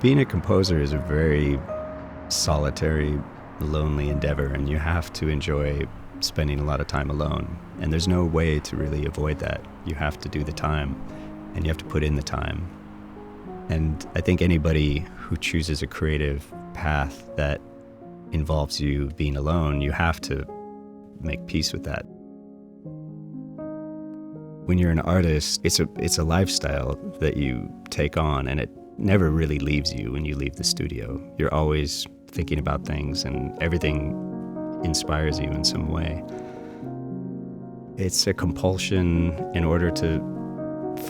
Being a composer is a very solitary, lonely endeavor, and you have to enjoy spending a lot of time alone. And there's no way to really avoid that. You have to do the time, and you have to put in the time. And I think anybody who chooses a creative path that involves you being alone, you have to make peace with that. When you're an artist, it's a lifestyle that you take on, and it never really leaves you when you leave the studio. You're always thinking about things, and everything inspires you in some way. It's a compulsion in order to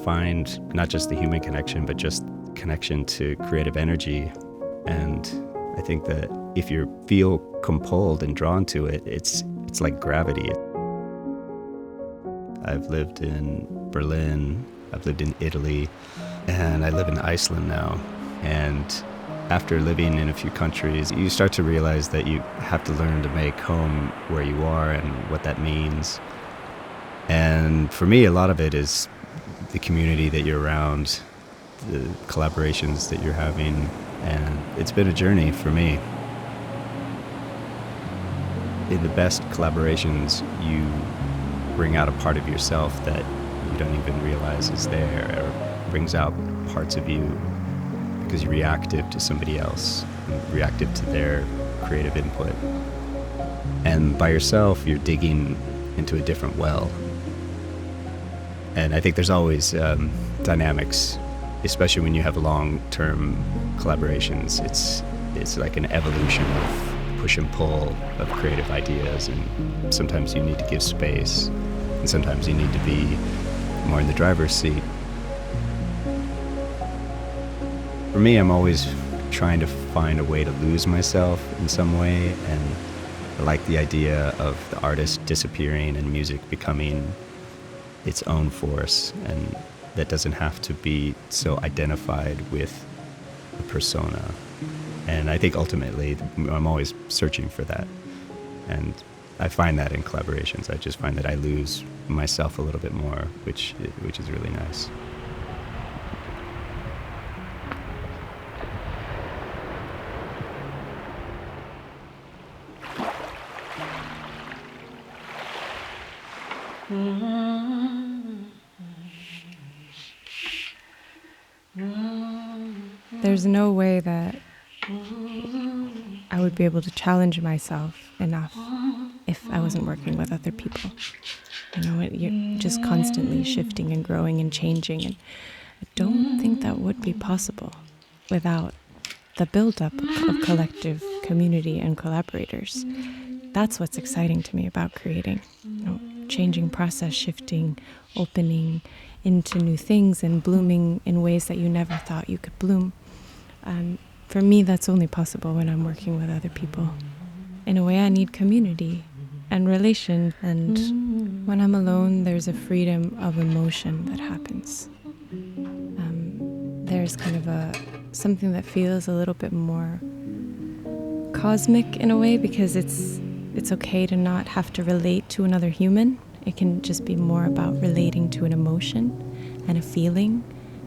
find not just the human connection, but just connection to creative energy. And I think that if you feel compelled and drawn to it, it's like gravity. I've lived in Berlin, I've lived in Italy, and I live in Iceland now. And after living in a few countries, you start to realize that you have to learn to make home where you are and what that means. And for me, a lot of it is the community that you're around, the collaborations that you're having, and it's been a journey for me. In the best collaborations, you bring out a part of yourself that you don't even realize is there, or brings out parts of you because you're reactive to somebody else, reactive to their creative input. And by yourself, you're digging into a different well. And I think there's always dynamics, especially when you have long-term collaborations. It's like an evolution of push and pull of creative ideas, and sometimes you need to give space, and sometimes you need to be more in the driver's seat. For me, I'm always trying to find a way to lose myself in some way, and I like the idea of the artist disappearing and music becoming its own force, and that doesn't have to be so identified with a persona. And I think ultimately I'm always searching for that, and I find that in collaborations. I just find that I lose myself a little bit more, which is really nice. There's no way that I would be able to challenge myself enough if I wasn't working with other people. You know, you're just constantly shifting and growing and changing, and I don't think that would be possible without the buildup of collective community and collaborators. That's what's exciting to me about creating. You know, changing process, shifting, opening into new things and blooming in ways that you never thought you could bloom. For me, that's only possible when I'm working with other people. In a way, I need community and relation, and when I'm alone, there's a freedom of emotion that happens. There's kind of something that feels a little bit more cosmic in a way, because it's okay to not have to relate to another human. It can just be more about relating to an emotion and a feeling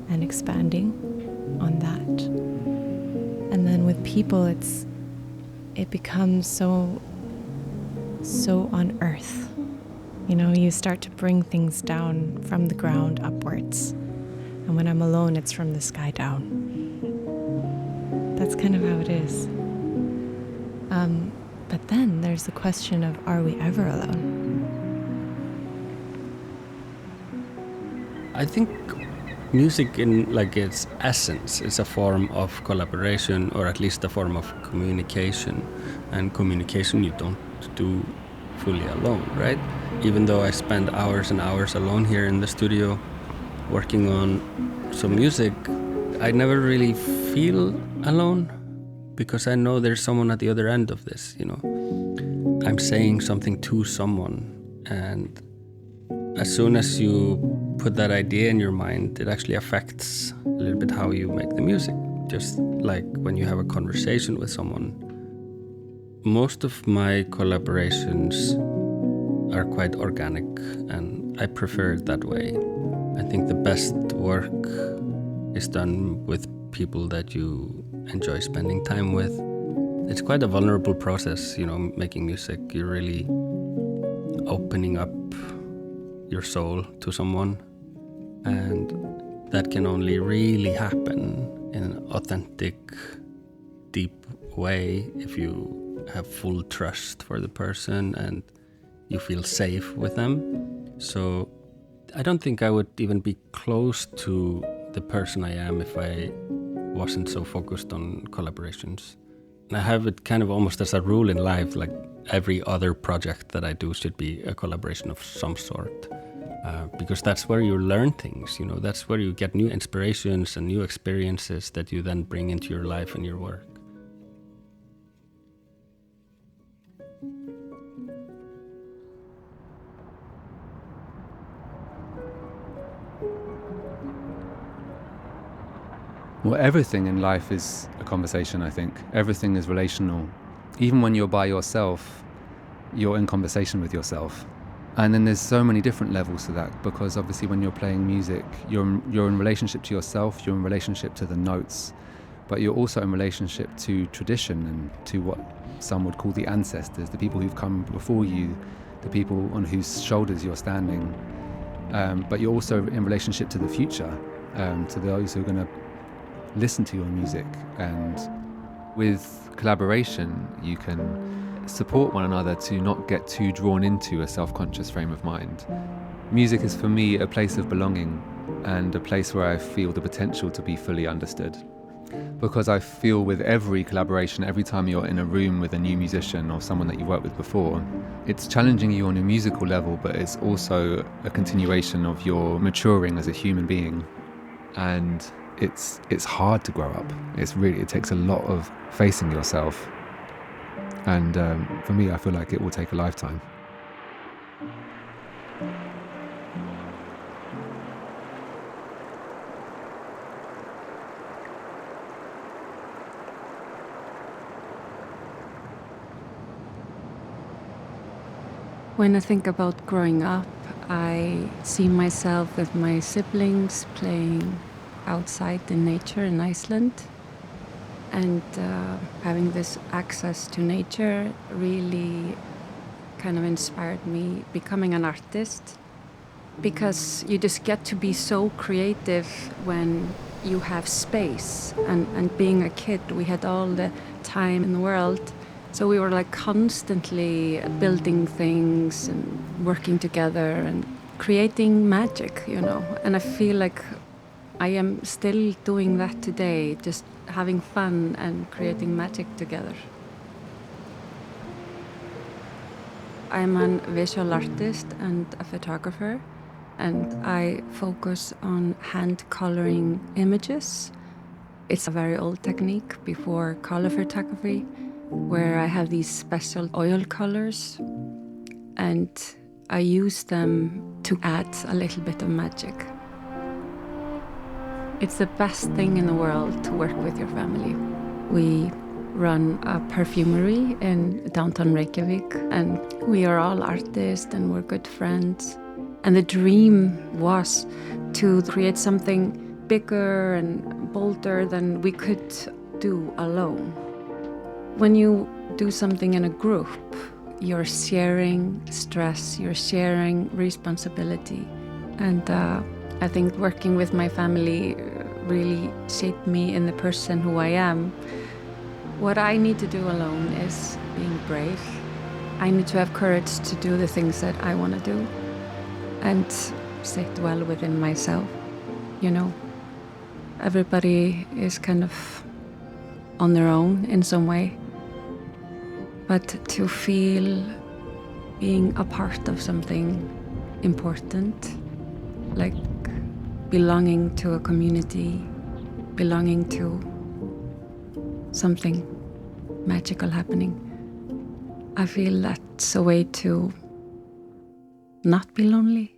and expanding on that. And then with people, it becomes so on earth. You know, you start to bring things down from the ground upwards. And when I'm alone, it's from the sky down. That's kind of how it is. But then there's the question of, are we ever alone? I think music in its essence is a form of collaboration, or at least a form of communication. And communication you don't do fully alone, right? Even though I spend hours and hours alone here in the studio working on some music, I never really feel alone, because I know there's someone at the other end of this, you know. I'm saying something to someone, and as soon as you put that idea in your mind, it actually affects a little bit how you make the music. Just like when you have a conversation with someone. Most of my collaborations are quite organic, and I prefer it that way. I think the best work is done with people that you enjoy spending time with. It's quite a vulnerable process, making music. You're really opening up your soul to someone, and that can only really happen in an authentic, deep way if you have full trust for the person and you feel safe with them. So I don't think I would even be close to the person I am if I wasn't so focused on collaborations. And I have it kind of almost as a rule in life, like every other project that I do should be a collaboration of some sort. Because that's where you learn things, that's where you get new inspirations and new experiences that you then bring into your life and your work. Well, everything in life is a conversation, I think. Everything is relational. Even when you're by yourself, you're in conversation with yourself. And then there's so many different levels to that, because obviously when you're playing music, you're in relationship to yourself, you're in relationship to the notes, but you're also in relationship to tradition and to what some would call the ancestors, the people who've come before you, the people on whose shoulders you're standing. But you're also in relationship to the future, to those who are going to listen to your music. And with collaboration, you can support one another to not get too drawn into a self-conscious frame of mind. Music is for me a place of belonging and a place where I feel the potential to be fully understood. Because I feel with every collaboration, every time you're in a room with a new musician or someone that you've worked with before, it's challenging you on a musical level, but it's also a continuation of your maturing as a human being. And it's hard to grow up. It takes a lot of facing yourself. And for me, I feel like it will take a lifetime. When I think about growing up, I see myself with my siblings playing outside in nature in Iceland. And having this access to nature really kind of inspired me becoming an artist, because you just get to be so creative when you have space. And being a kid, we had all the time in the world. So we were like constantly building things and working together and creating magic, And I feel like I am still doing that today, just having fun and creating magic together. I'm a visual artist and a photographer, and I focus on hand coloring images. It's a very old technique before color photography, where I have these special oil colors and I use them to add a little bit of magic. It's the best thing in the world to work with your family. We run a perfumery in downtown Reykjavik, and we are all artists and we're good friends. And the dream was to create something bigger and bolder than we could do alone. When you do something in a group, you're sharing stress, you're sharing responsibility. And I think working with my family really shaped me in the person who I am. What I need to do alone is being brave. I need to have courage to do the things that I want to do and sit well within myself. Everybody is kind of on their own in some way. But to feel being a part of something important, like belonging to a community, belonging to something magical happening, I feel that's a way to not be lonely.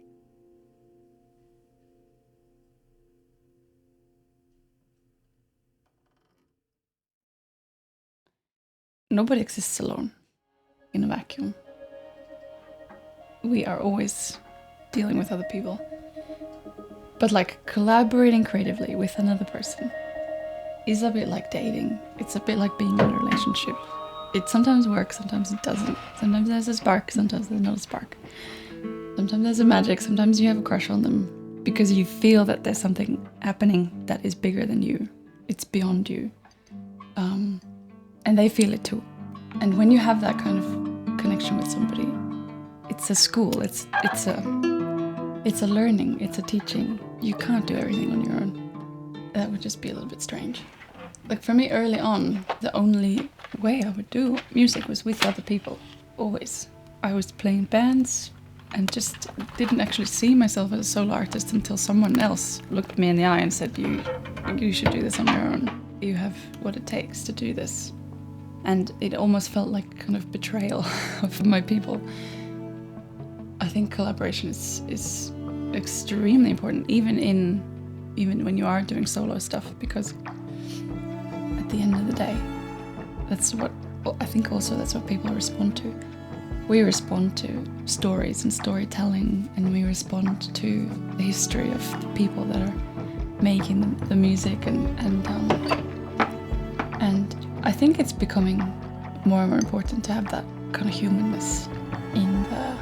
Nobody exists alone in a vacuum. We are always dealing with other people. But collaborating creatively with another person, is a bit like dating. It's a bit like being in a relationship. It sometimes works, sometimes it doesn't. Sometimes there's a spark, sometimes there's not a spark. Sometimes there's a magic, sometimes you have a crush on them because you feel that there's something happening that is bigger than you. It's beyond you. And they feel it too. And when you have that kind of connection with somebody, it's a school, it's a learning, it's a teaching. You can't do everything on your own. That would just be a little bit strange. Like for me early on, the only way I would do music was with other people, always. I was playing bands and just didn't actually see myself as a solo artist until someone else looked me in the eye and said, you should do this on your own. You have what it takes to do this. And it almost felt like kind of betrayal of my people. I think collaboration is extremely important, even when you are doing solo stuff, because at the end of the day, that's what I think. Also, that's what people respond to. We respond to stories and storytelling, and we respond to the history of the people that are making the music, and I think it's becoming more and more important to have that kind of humanness in the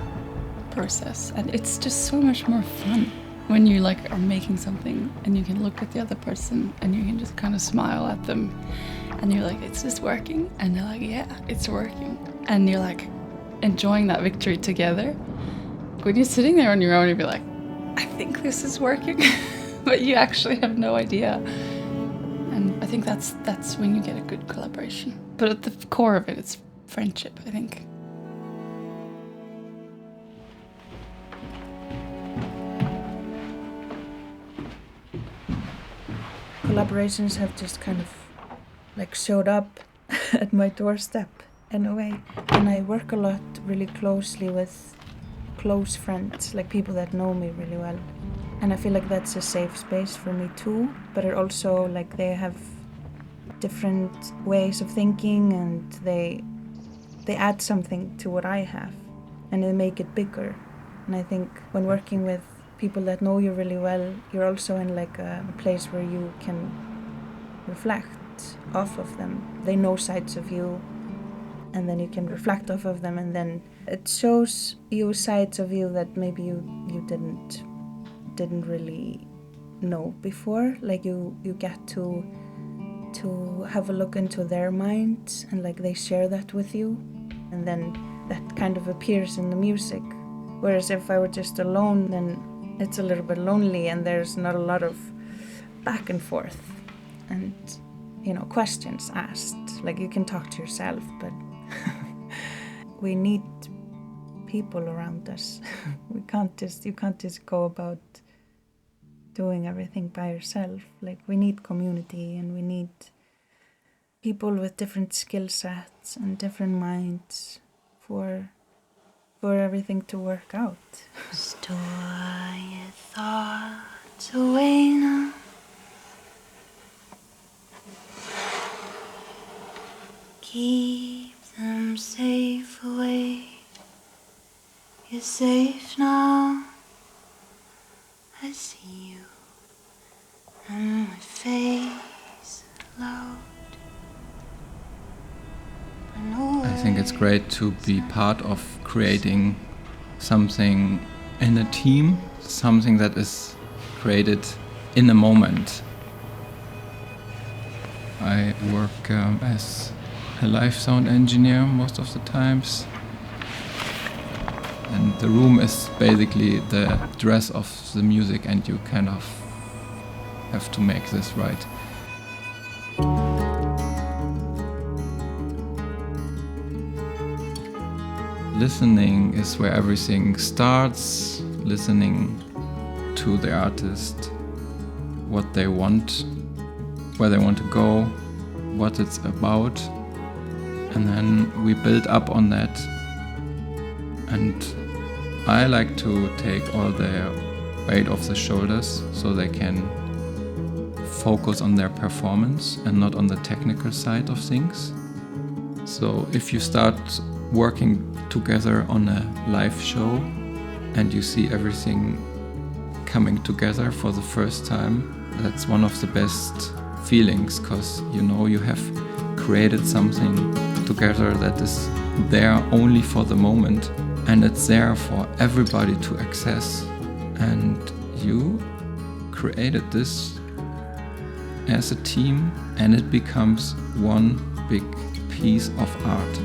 process, and it's just so much more fun when you like are making something and you can look at the other person and you can just kind of smile at them and you're like, is this working? And they're like, yeah, it's working, and you're like enjoying that victory together. When you're sitting there on your own, you'd be like, I think this is working, but you actually have no idea. And I think that's when you get a good collaboration. But at the core of it, it's friendship, I think. Collaborations have just kind of like showed up at my doorstep in a way. And I work a lot really closely with close friends, like people that know me really well. And I feel like that's a safe space for me too, but it also, like, they have different ways of thinking and they add something to what I have and they make it bigger. And I think when working with people that know you really well, you're also in like a place where you can reflect off of them. They know sides of you and then you can reflect off of them, and then it shows you sides of you that maybe you didn't really know before. Like you get to have a look into their minds, and like they share that with you, and then that kind of appears in the music. Whereas if I were just alone, then it's a little bit lonely and there's not a lot of back and forth and, you know, questions asked. Like you can talk to yourself, but we need people around us. You can't just go about doing everything by yourself. Like we need community and we need people with different skill sets and different minds for everything to work out. Store your thoughts away now. Keep them safe away. You're safe now. I see you and my face loud. I think it's great to be part of creating something in a team, something that is created in a moment. I work as a live sound engineer most of the times. And the room is basically the dress of the music, and you kind of have to make this right. Listening is where everything starts, listening to the artist, what they want, where they want to go, what it's about, and then we build up on that. And I like to take all the weight off the shoulders so they can focus on their performance and not on the technical side of things. So if you start working together on a live show and you see everything coming together for the first time, that's one of the best feelings, because you know you have created something together that is there only for the moment, and it's there for everybody to access. And you created this as a team, and it becomes one big piece of art.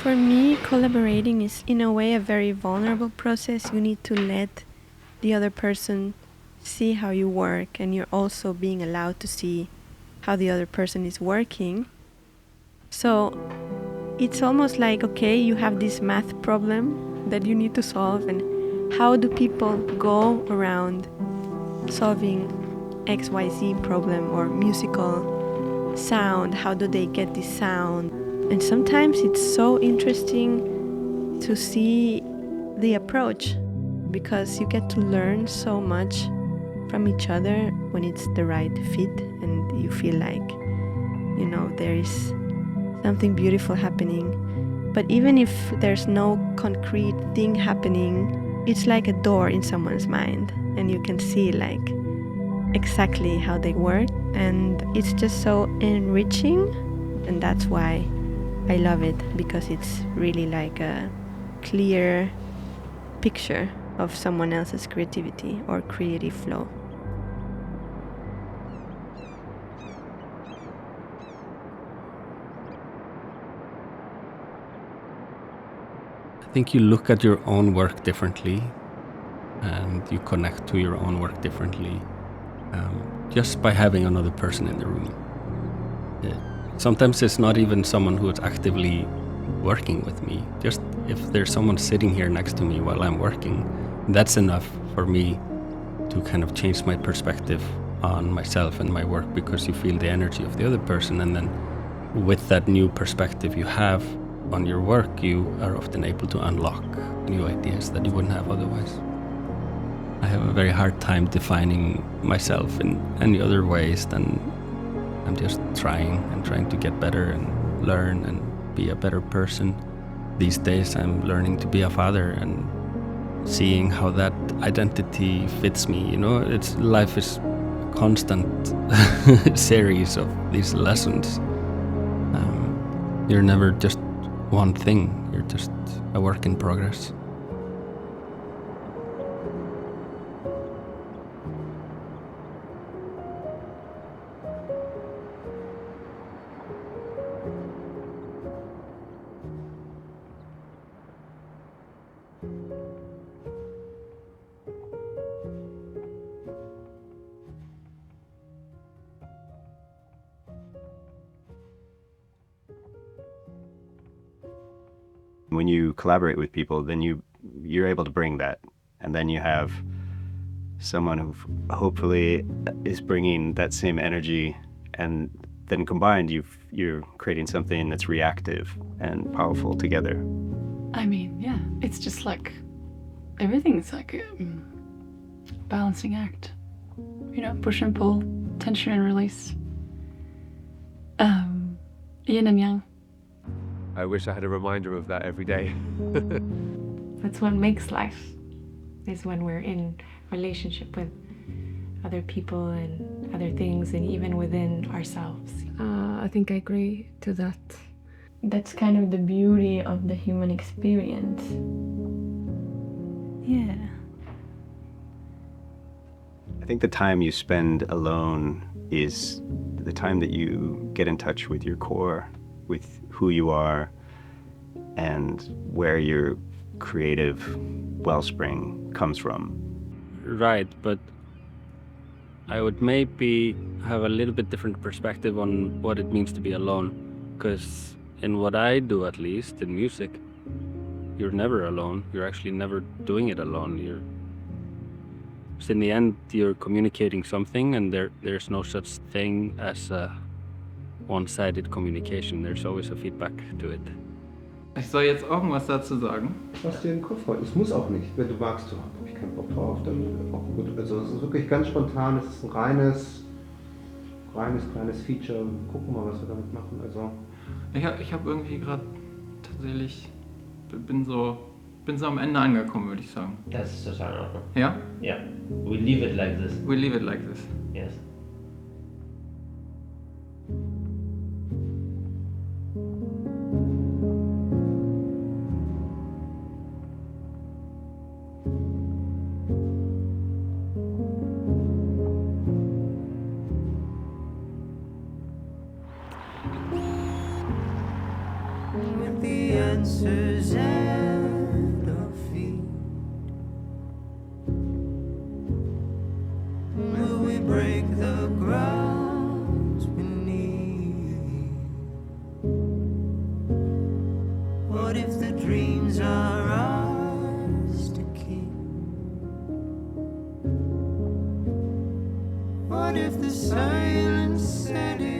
For me, collaborating is in a way a very vulnerable process. You need to let the other person see how you work, and you're also being allowed to see how the other person is working. So it's almost like, okay, you have this math problem that you need to solve, and how do people go around solving XYZ problem or musical sound? How do they get this sound? And sometimes it's so interesting to see the approach, because you get to learn so much from each other when it's the right fit and you feel like, you know, there is something beautiful happening. But even if there's no concrete thing happening, it's like a door in someone's mind, and you can see like exactly how they work, and it's just so enriching. And that's why I love it, because it's really like a clear picture of someone else's creativity or creative flow. I think you look at your own work differently, and you connect to your own work differently, just by having another person in the room. Sometimes it's not even someone who is actively working with me. Just if there's someone sitting here next to me while I'm working, that's enough for me to kind of change my perspective on myself and my work, because you feel the energy of the other person, and then with that new perspective you have on your work, you are often able to unlock new ideas that you wouldn't have otherwise. I have a very hard time defining myself in any other ways than I'm just trying to get better and learn and be a better person. These days I'm learning to be a father and seeing how that identity fits me. You know, life is a constant series of these lessons. You're never just one thing, you're just a work in progress. When you collaborate with people, then you're able to bring that, and then you have someone who hopefully is bringing that same energy, and then combined you're creating something that's reactive and powerful together. I mean, yeah, it's just like everything's like a balancing act, you know, push and pull, tension and release, yin and yang. I wish I had a reminder of that every day. That's what makes life, is when we're in relationship with other people and other things, and even within ourselves. I think I agree to that. That's kind of the beauty of the human experience. Yeah. I think the time you spend alone is the time that you get in touch with your core, with who you are, and where your creative wellspring comes from. Right, but I would maybe have a little bit different perspective on what it means to be alone, because in what I do, at least in music, you're never alone. You're actually never doing it alone. So in the end, you're communicating something, and there's no such thing as a one-sided communication. There's always a feedback to it. Ich soll jetzt irgendwas dazu sagen? Was dir in den Kopf kommt. Es muss auch nicht. Wenn du magst, so, habe ich keinen Bock drauf, dann auch gut. Also es ist wirklich ganz spontan, es ist ein reines kleines Feature. Gucken wir mal, was wir damit machen. Also Ich hab irgendwie gerade tatsächlich, bin so am Ende angekommen, würde ich sagen. Das ist total in Ordnung. Ja? Ja. We leave it like this. We leave it like this. Yes. With the answers at our feet, will we break the ground beneath? What if the dreams are ours to keep? What if the silence said it?